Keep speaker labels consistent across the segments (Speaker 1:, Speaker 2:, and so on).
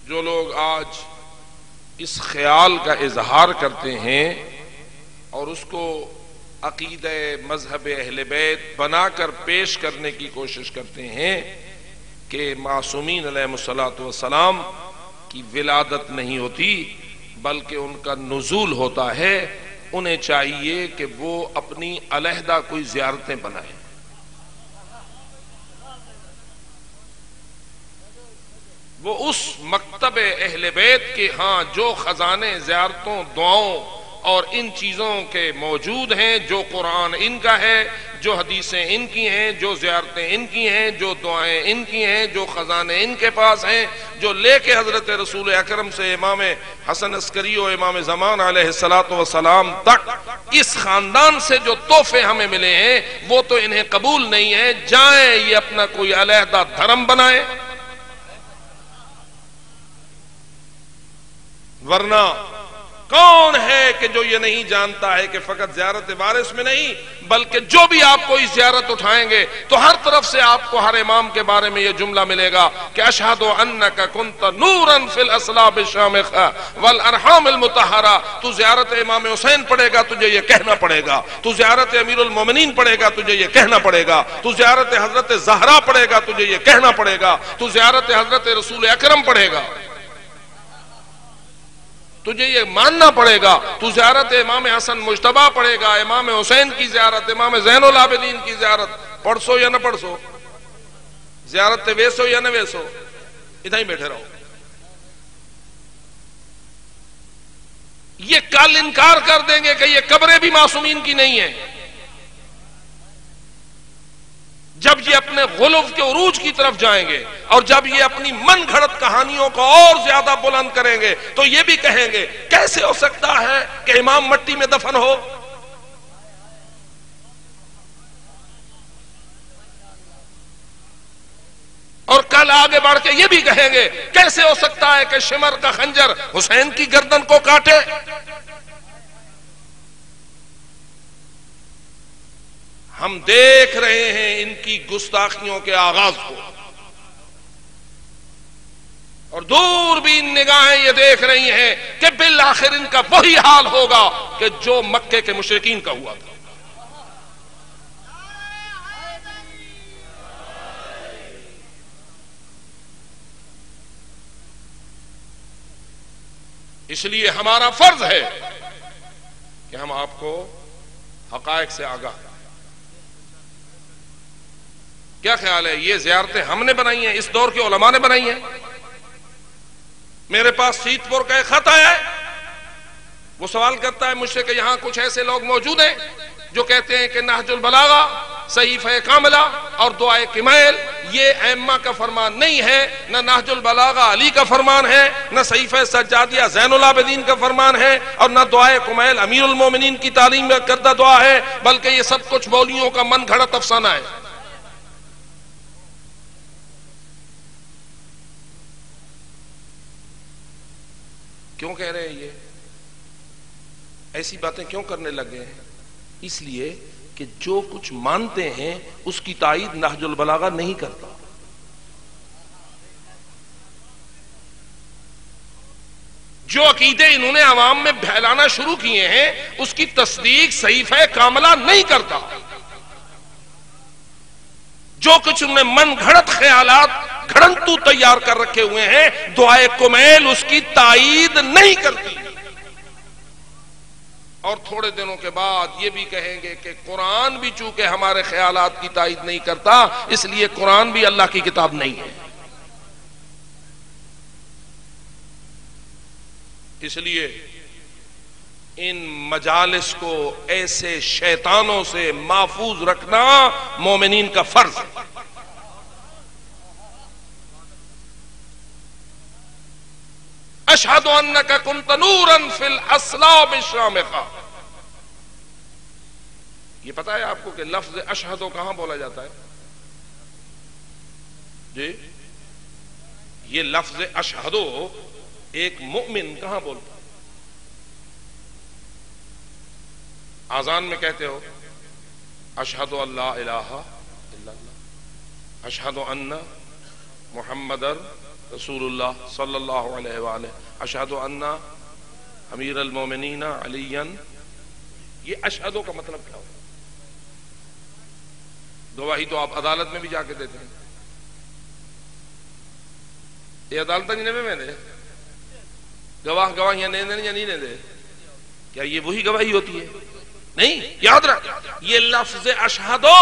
Speaker 1: جو لوگ آج اس خیال کا اظہار کرتے ہیں اور اس کو عقیدہ مذہب اہل بیت بنا کر پیش کرنے کی کوشش کرتے ہیں کہ معصومین علیہ الصلوۃ والسلام کی ولادت نہیں ہوتی بلکہ ان کا نزول ہوتا ہے، انہیں چاہیے کہ وہ اپنی علیحدہ کوئی زیارتیں بنائیں۔ وہ اس مکتب اہل بیت کے ہاں جو خزانے زیارتوں، دعاؤں اور ان چیزوں کے موجود ہیں، جو قرآن ان کا ہے، جو حدیثیں ان کی ہیں، جو زیارتیں ان کی ہیں، جو دعائیں ان کی ہیں، جو خزانے ان کے پاس ہیں، جو لے کے حضرت رسول اکرم سے امام حسن عسکری و امام زمان علیہ السلام تک اس خاندان سے جو تحفے ہمیں ملے ہیں وہ تو انہیں قبول نہیں ہے، جائیں یہ اپنا کوئی علیحدہ دھرم بنائیں، ورنہ کون ہے کہ جو یہ نہیں جانتا ہے کہ فقط زیارت وارث میں نہیں بلکہ جو بھی آپ کوئی زیارت اٹھائیں گے تو ہر طرف سے آپ کو ہر امام کے بارے میں یہ جملہ ملے گا کہ اشہد انک کنت نورا فی الاصلاب الشامخہ والارحام المطہرہ۔ تو زیارت امام حسین پڑھے گا تجھے یہ کہنا پڑے گا، تو زیارت امیر المومنین پڑھے گا تجھے یہ کہنا پڑے گا، تو زیارت حضرت زہرا پڑھے گا تجھے یہ کہنا پڑے گا، تو زیارت حضرت رسول اکرم پڑھے گا تجھے یہ ماننا پڑے گا، تو زیارت امام حسن مجتبیٰ پڑھے گا، امام حسین کی زیارت، امام زین العابدین کی زیارت پڑھ سو یا نہ پڑھ سو، زیارت ویسو یا نہ ویسو، ادھر ہی بیٹھے رہو۔ یہ کل انکار کر دیں گے کہ یہ قبریں بھی معصومین کی نہیں ہیں، جب یہ اپنے غلو کے عروج کی طرف جائیں گے اور جب یہ اپنی من گھڑت کہانیوں کو اور زیادہ بلند کریں گے تو یہ بھی کہیں گے کیسے ہو سکتا ہے کہ امام مٹی میں دفن ہو، اور کل آگے بڑھ کے یہ بھی کہیں گے کیسے ہو سکتا ہے کہ شمر کا خنجر حسین کی گردن کو کاٹے۔ ہم دیکھ رہے ہیں ان کی گستاخیوں کے آغاز کو، اور دور بھی ان نگاہیں یہ دیکھ رہی ہیں کہ بالآخر ان کا وہی حال ہوگا کہ جو مکے کے مشرکین کا ہوا تھا۔ اس لیے ہمارا فرض ہے کہ ہم آپ کو حقائق سے آگاہ کریں۔ کیا خیال ہے یہ زیارتیں ہم نے بنائی ہیں، اس دور کے علماء نے بنائی ہیں؟ میرے پاس سیت پور کا ایک خط آیا ہے، وہ سوال کرتا ہے مجھ سے کہ یہاں کچھ ایسے لوگ موجود ہیں جو کہتے ہیں کہ نہج البلاغہ، صحیفہ کاملہ اور دعائے کمیل یہ ائمہ کا فرمان نہیں ہے، نہ نہج البلاغہ علی کا فرمان ہے، نہ صحیفہ سجادیہ زین العابدین کا فرمان ہے، اور نہ دعائے کمیل امیر المومنین کی تعلیم کردہ دعا ہے، بلکہ یہ سب کچھ مولویوں کا من گھڑت افسانہ ہے۔ کیوں کہہ رہے ہیں یہ ایسی باتیں کیوں کرنے لگے ہیں؟ اس لیے کہ جو کچھ مانتے ہیں اس کی تائید نہج البلاغہ نہیں کرتا، جو عقیدے انہوں نے عوام میں پھیلانا شروع کیے ہیں اس کی تصدیق صحیفہ کاملہ نہیں کرتا، جو کچھ انہوں نے من گھڑت خیالات گھڑنتو تیار کر رکھے ہوئے ہیں دعائے کمیل اس کی تائید نہیں کرتی، اور تھوڑے دنوں کے بعد یہ بھی کہیں گے کہ قرآن بھی چونکہ ہمارے خیالات کی تائید نہیں کرتا اس لیے قرآن بھی اللہ کی کتاب نہیں ہے۔ اس لیے ان مجالس کو ایسے شیطانوں سے محفوظ رکھنا مومنین کا فرض ہے۔ اشہد انک کنت نورا فی الاصلاب الشامخہ، یہ پتا ہے آپ کو کہ لفظ اشہدو کہاں بولا جاتا ہے؟ جی یہ لفظ اشہدو ایک مؤمن کہاں بولتا ہے؟ آذان میں کہتے ہو اشہد ان لا الہ الا اللہ، اشہد ان محمد رسول اللہ صلی اللہ علیہ وآلہ اشہد ان امیر المومنین علی، یہ اشہدو کا مطلب کیا ہو؟ گواہی تو آپ عدالت میں بھی جا کے دیتے ہیں، یہ عدالت میں دے گواہ گواہیاں دے دیں یا نہیں دے؟ کیا یہ وہی گواہی ہوتی ہے؟ نہیں، یاد رکھ، یہ لفظ اشہدو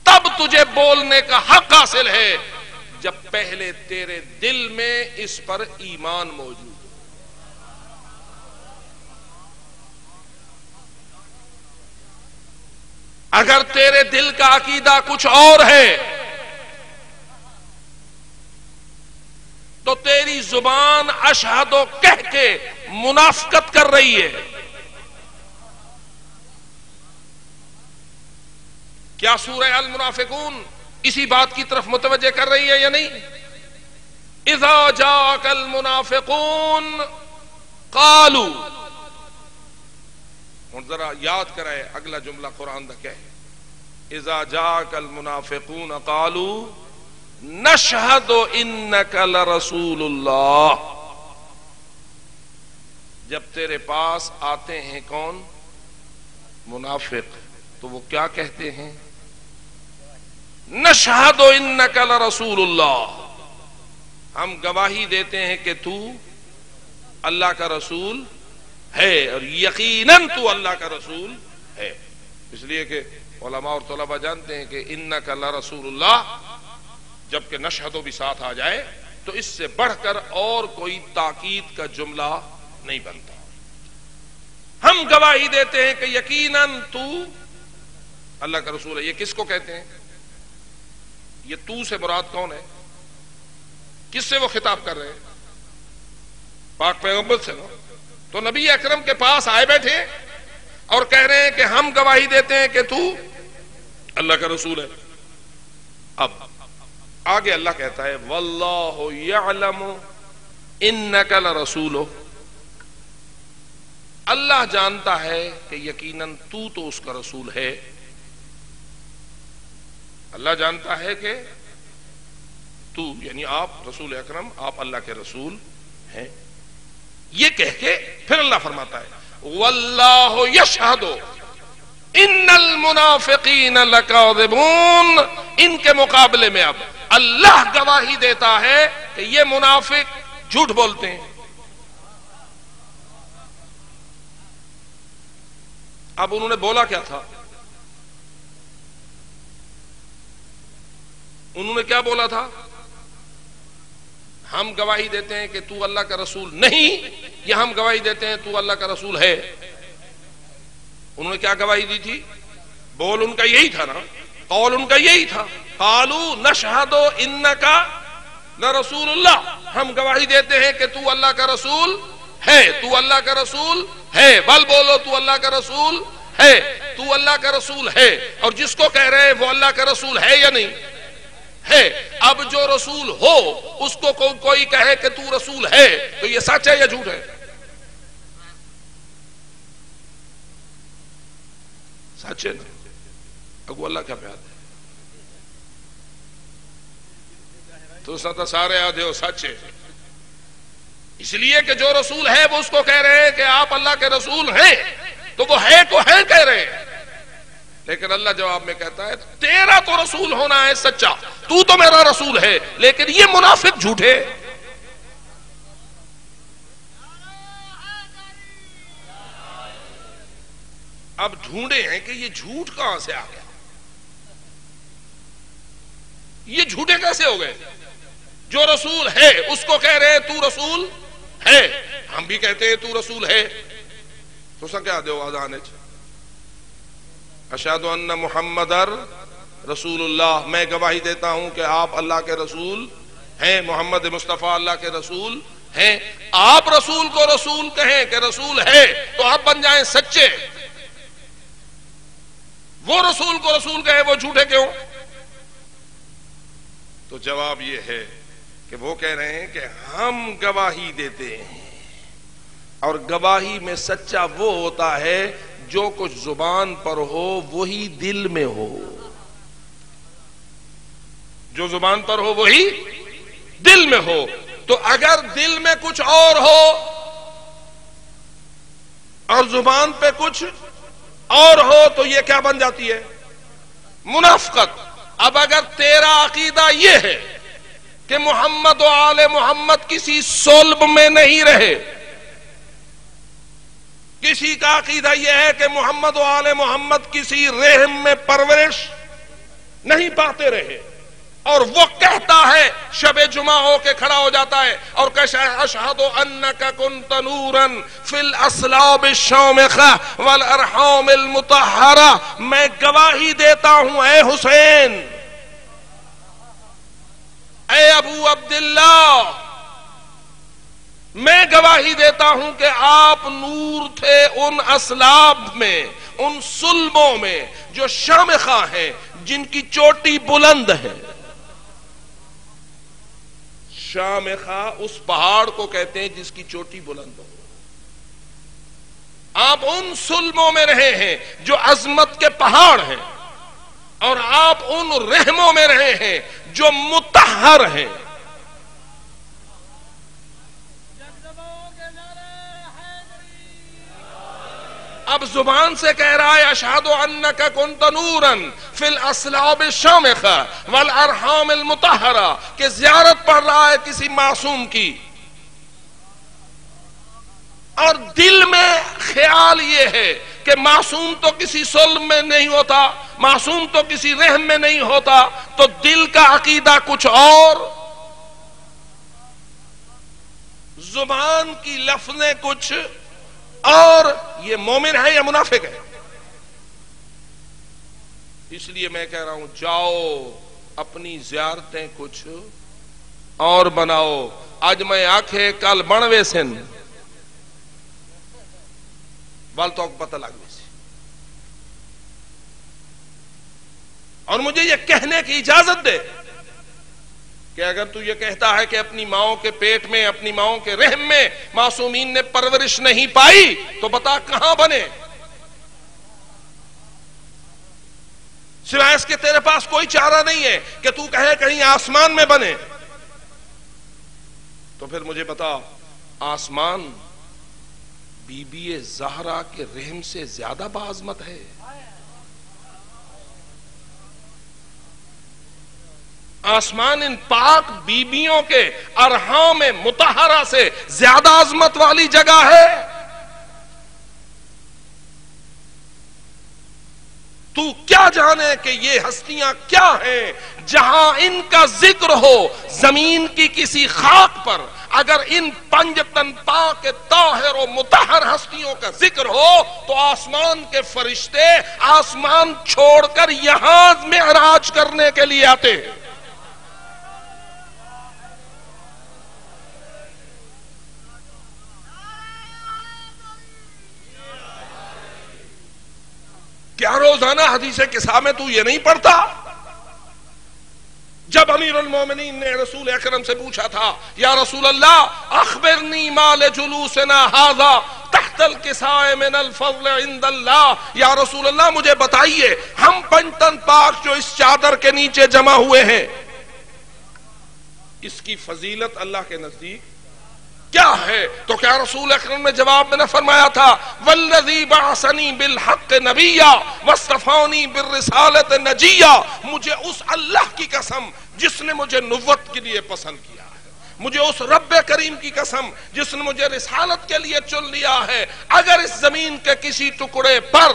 Speaker 1: تب تجھے بولنے کا حق حاصل ہے جب پہلے تیرے دل میں اس پر ایمان موجود ہو۔ اگر تیرے دل کا عقیدہ کچھ اور ہے تو تیری زبان اشہدو کہہ کے منافقت کر رہی ہے۔ کیا سورہ المنافقون اسی بات کی طرف متوجہ کر رہی ہے یا نہیں؟ اذا جاءک المنافقون قالوا، اور ذرا یاد کرائے اگلا جملہ قرآن کا کیا ہے؟ اذا جاءک المنافقون قالوا نشہد انک لرسول اللہ، جب تیرے پاس آتے ہیں کون؟ منافق، تو وہ کیا کہتے ہیں؟ نشہد انک لرسول اللہ، ہم گواہی دیتے ہیں کہ تو اللہ کا رسول ہے، اور یقیناً تو اللہ کا رسول ہے۔ اس لیے کہ علماء اور طلباء جانتے ہیں کہ انک لرسول اللہ جبکہ نشہدو بھی ساتھ آ جائے تو اس سے بڑھ کر اور کوئی تاکید کا جملہ نہیں بنتا۔ ہم گواہی دیتے ہیں کہ یقیناً تو اللہ کا رسول ہے۔ یہ کس کو کہتے ہیں؟ یہ تو سے مراد کون ہے؟ کس سے وہ خطاب کر رہے ہیں؟ پاک پیغمبر سے نا۔ تو نبی اکرم کے پاس آئے بیٹھے اور کہہ رہے ہیں کہ ہم گواہی دیتے ہیں کہ تو اللہ کا رسول ہے۔ اب آگے اللہ کہتا ہے واللہ یعلم انک لرسولہ، اللہ جانتا ہے کہ یقیناً تو اس کا رسول ہے۔ اللہ جانتا ہے کہ تو یعنی آپ رسول اکرم، آپ اللہ کے رسول ہیں۔ یہ کہہ کے پھر اللہ فرماتا ہے واللہ یشہد ان المنافقین لکاذبون، ان کے مقابلے میں اب اللہ گواہی دیتا ہے کہ یہ منافق جھوٹ بولتے ہیں۔ اب انہوں نے بولا کیا تھا؟ انہوں نے کیا بولا تھا؟ ہم گواہی دیتے ہیں کہ تو اللہ کا رسول نہیں، یا ہم گواہی دیتے ہیں تو اللہ کا رسول ہے۔ انہوں نے کیا گواہی دی تھی؟ بول ان کا یہی تھا نا، قول ان کا یہی تھا، قالوا نشہد انک لرسول اللہ، ہم گواہی دیتے ہیں کہ تو اللہ کا رسول ہے، تو اللہ کا رسول ہے، بل بولو تو اللہ کا رسول ہے، تو اللہ کا رسول ہے۔ اور جس کو کہہ رہے ہیں وہ اللہ کا رسول ہے یا نہیں ہے؟ اب جو رسول ہو اس کو کوئی کہے کہ تو رسول ہے تو یہ سچ ہے یا جھوٹ ہے؟ سچ ہے نا؟ اگو اللہ کا پیار ہے تو ستا سارے آدھے ہو سچ ہے، اس لیے کہ جو رسول ہے وہ اس کو کہہ رہے ہیں کہ آپ اللہ کے رسول ہیں، تو وہ ہے کو ہے کہہ رہے ہیں۔ لیکن اللہ جواب میں کہتا ہے تیرا تو رسول ہونا ہے سچا، تو میرا رسول ہے، لیکن یہ منافق جھوٹے۔ اب ڈھونڈے ہیں کہ یہ جھوٹ کہاں سے آ گیا، یہ جھوٹے کیسے ہو گئے؟ جو رسول ہے اس کو کہہ رہے تو رسول ہے، ہم بھی کہتے ہیں تو رسول ہے، تو سا کیا دو آزانے اشہد ان محمد رسول اللہ، میں گواہی دیتا ہوں کہ آپ اللہ کے رسول ہیں، محمد مصطفیٰ اللہ کے رسول ہیں۔ آپ رسول کو رسول کہیں کہ رسول ہے تو آپ بن جائیں سچے، وہ رسول کو رسول کہے وہ جھوٹے کیوں؟ تو جواب یہ ہے کہ وہ کہہ رہے ہیں کہ ہم گواہی دیتے ہیں، اور گواہی میں سچا وہ ہوتا ہے جو کچھ زبان پر ہو وہی دل میں ہو، جو زبان پر ہو وہی دل میں ہو. تو اگر دل میں کچھ اور ہو اور زبان پہ کچھ اور ہو تو یہ کیا بن جاتی ہے؟ منافقت. اب اگر تیرا عقیدہ یہ ہے کہ محمد و آل محمد کسی صلب میں نہیں رہے، کسی کا عقیدہ یہ ہے کہ محمد و آل محمد کسی رحم میں پرورش نہیں پاتے رہے، اور وہ کہتا ہے شب جمعہ ہو کے کھڑا ہو جاتا ہے اور کہتا ہے اشہد انک کنت نورا فی الاصلاب الشامخہ والارحام المطہرہ، میں گواہی دیتا ہوں اے حسین، اے ابو عبداللہ، میں گواہی دیتا ہوں کہ آپ نور تھے ان اصلاب میں، ان صلبوں میں جو شامخہ ہیں، جن کی چوٹی بلند ہے. شامخہ اس پہاڑ کو کہتے ہیں جس کی چوٹی بلند ہو. آپ ان صلبوں میں رہے ہیں جو عظمت کے پہاڑ ہیں، اور آپ ان رحموں میں رہے ہیں جو مطہر ہیں. اب زبان سے کہہ رہا ہے اشہد انک کنت نورا فی الاصلاب الشامخہ والارحام المطہرہ، کہ زیارت پڑھ رہا ہے کسی معصوم کی، اور دل میں خیال یہ ہے کہ معصوم تو کسی صلب میں نہیں ہوتا، معصوم تو کسی رحم میں نہیں ہوتا، تو دل کا عقیدہ کچھ اور، زبان کی لفظیں کچھ اور. یہ مومن ہے یا منافق ہے؟ اس لیے میں کہہ رہا ہوں جاؤ اپنی زیارتیں کچھ اور بناؤ. آج میں آنکھیں کل بنوے سن بال تو پتہ لگ سی، اور مجھے یہ کہنے کی اجازت دے کہ اگر تو یہ کہتا ہے کہ اپنی ماؤں کے پیٹ میں، اپنی ماؤں کے رحم میں معصومین نے پرورش نہیں پائی، تو بتا کہاں بنے؟ سوائے اس کے تیرے پاس کوئی چارہ نہیں ہے کہ تو کہے کہیں آسمان میں بنے. تو پھر مجھے بتا، آسمان بی بی زہرا کے رحم سے زیادہ باعظمت ہے؟ آسمان ان پاک بیبیوں کے ارحام مطہرہ سے زیادہ عظمت والی جگہ ہے؟ تو کیا جانے کہ یہ ہستیاں کیا ہیں جہاں ان کا ذکر ہو زمین کی کسی خاک پر. اگر ان پنج تن پاک طاہر و مطہر ہستیوں کا ذکر ہو تو آسمان کے فرشتے آسمان چھوڑ کر یہاں معراج کرنے کے لیے آتے ہیں. کیا روزانہ حدیث قصہ میں تو یہ نہیں پڑھتا؟ جب امیر المومنین نے رسول اکرم سے پوچھا تھا یا رسول اللہ اخبرنی ما لجلوسنا ھذا تحت الکساء من الفضل عند اللہ، یا رسول اللہ مجھے بتائیے ہم پنجتن پاک جو اس چادر کے نیچے جمع ہوئے ہیں، اس کی فضیلت اللہ کے نزدیک کیا ہے؟ تو کیا رسول اکرم نے جواب میں نے فرمایا تھا والذی بعثنی بالحق نبیا واصطفانی بالرسالۃ نجیا، مجھے اس اللہ کی قسم جس نے مجھے نبوت کے لیے پسند کیا ہے، مجھے اس رب کریم کی قسم جس نے مجھے رسالت کے لیے چن لیا ہے، اگر اس زمین کے کسی ٹکڑے پر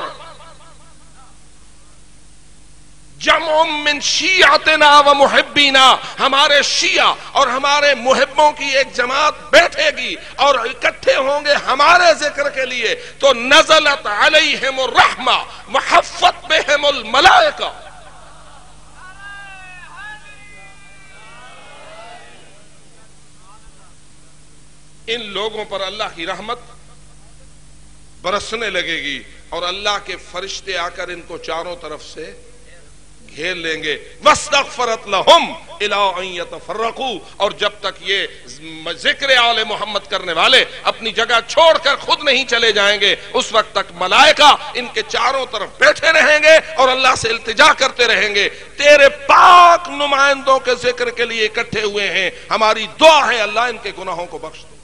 Speaker 1: جمع من شیعتنا و محبینا، ہمارے شیعہ اور ہمارے محبوں کی ایک جماعت بیٹھے گی اور اکٹھے ہوں گے ہمارے ذکر کے لیے، تو نزلت علیہم الرحمہ وحفت بہم الملائکہ. ان لوگوں پر اللہ کی رحمت برسنے لگے گی اور اللہ کے فرشتے آ کر ان کو چاروں طرف سے گھیر لیں گے. وَاسْتَغْفَرَتْ لَهُمْ إِلَىٰ أَن يَتَفَرَّقُوا. اور جب تک یہ ذکر آل محمد کرنے والے اپنی جگہ چھوڑ کر خود نہیں چلے جائیں گے، اس وقت تک ملائکہ ان کے چاروں طرف بیٹھے رہیں گے اور اللہ سے التجا کرتے رہیں گے. تیرے پاک نمائندوں کے ذکر کے لیے اکٹھے ہوئے ہیں، ہماری دعا ہے اللہ ان کے گناہوں کو بخش دے.